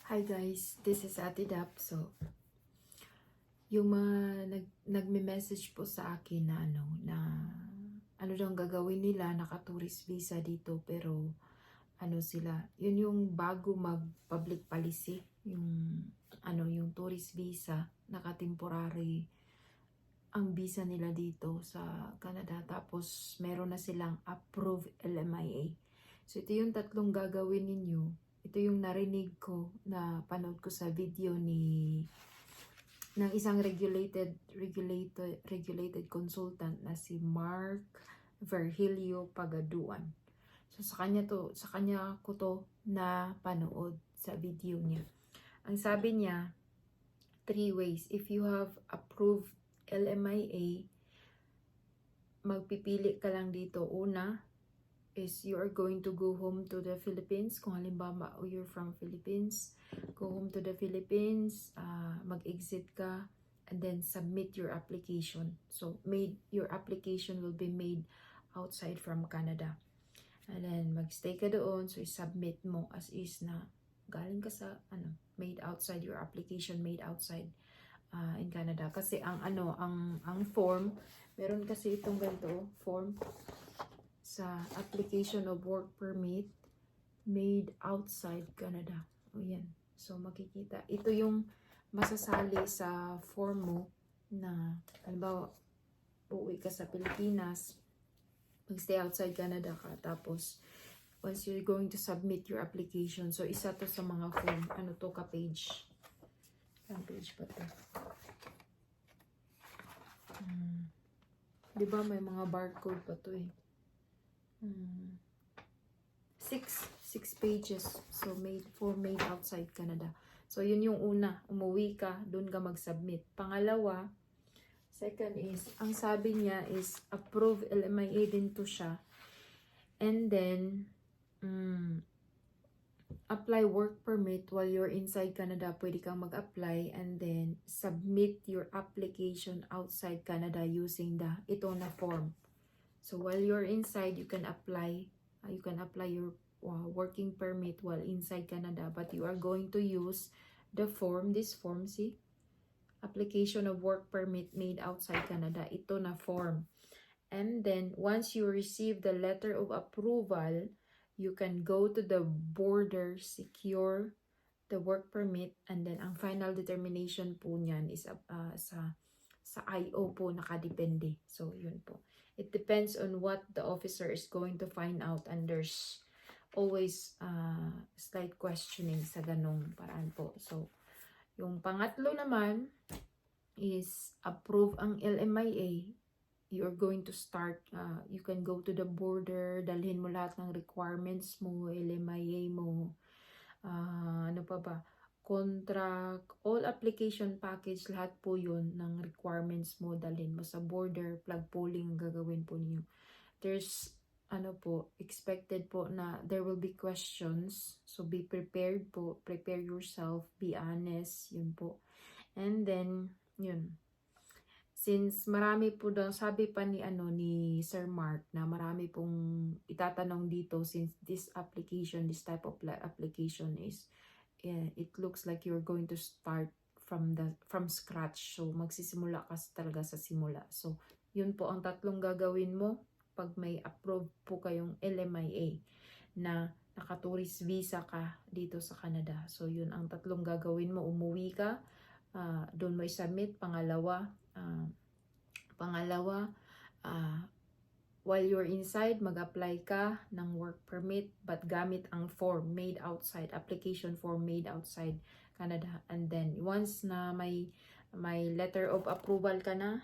Hi guys, this is Ate Dap. So, yung mga nagme-message po sa akin na ano daw ang gagawin nila, naka-tourist visa dito pero ano sila, yun yung bago mag-public policy, yung tourist visa, naka-temporary ang visa nila dito sa Canada, tapos meron na silang approved LMIA. So ito yung tatlong gagawin ninyo. Ito yung narinig ko, na panood ko sa video ng isang regulated consultant na si Mark Virgilio Pagaduan. So sa kanya ko to na panood sa video niya. Ang sabi niya, 3 ways. If you have approved LMIA, magpipili ka lang dito. Una is you are going to go home to the Philippines. Kung halimbawa you're from Philippines, go home to the Philippines, mag-exit ka, and then submit your application. So your application will be made outside from Canada. And then magstay ka doon, so i-submit mo as is na galing ka sa made outside, your application made outside in Canada. Kasi ang form, meron kasi itong ganito form sa application of work permit made outside Canada. O yan. So makikita. Ito yung masasali sa form mo na halimbawa uuwi ka sa Pilipinas, magstay outside Canada ka, tapos once you're going to submit your application, so isa to sa mga form. Ano to ka page? Ang page pa to. Diba may mga barcode pa to eh. 6 pages. So made outside Canada. So yun yung una, umuwi ka, doon ka mag-submit. Pangalawa, second is, ang sabi niya is approve LMIA din to siya. And then apply work permit while you're inside Canada. Pwede kang mag-apply and then submit your application outside Canada using ito na form. So while you're inside, you can apply your working permit while inside Canada, but you are going to use this form, see? Application of work permit made outside Canada. Ito na form. And then once you receive the letter of approval, you can go to the border, secure the work permit, and then ang final determination po niyan is sa IO po nakadepende. So yun po. It depends on what the officer is going to find out, and there's always slight questioning sa ganong paraan po. So, yung pangatlo naman is approve ang LMIA. You're going to start, you can go to the border, dalhin mo lahat ng requirements mo, LMIA mo, ano pa ba, contract, all application package, lahat po yun ng requirements mo, dalhin mo sa border, plug polling gagawin po niyo. There's expected po na there will be questions, so be prepared po, prepare yourself, be honest, yun po. And then yun, since marami po daw, sabi pa ni Sir Mark na marami pong itatanong dito, since this type of application is it looks like you're going to start from scratch. So magsisimula ka talaga sa simula. So yun po ang tatlong gagawin mo pag may approve po kayong LMIA na naka-tourist visa ka dito sa Canada. So yun ang tatlong gagawin mo. Umuwi ka, doon mo i-submit. Pangalawa, while you're inside, mag-apply ka ng work permit, but gamit ang form made outside, application form made outside Canada. And then once na may letter of approval ka na,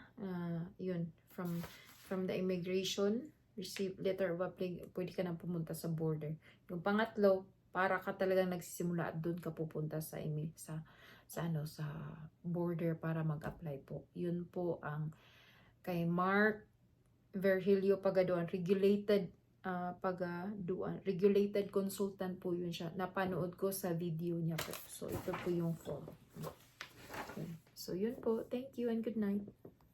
yun, from the immigration, receive letter of approval, pwede ka nang pumunta sa border. Yung pangatlo, para ka talagang nagsisimula at doon ka pupunta sa border para mag-apply po. Yun po ang kay Mark Virgilio Pagaduan, regulated consultant po yun siya. Napanood ko sa video niya po. So ito po yung form. So yun po. Thank you and good night.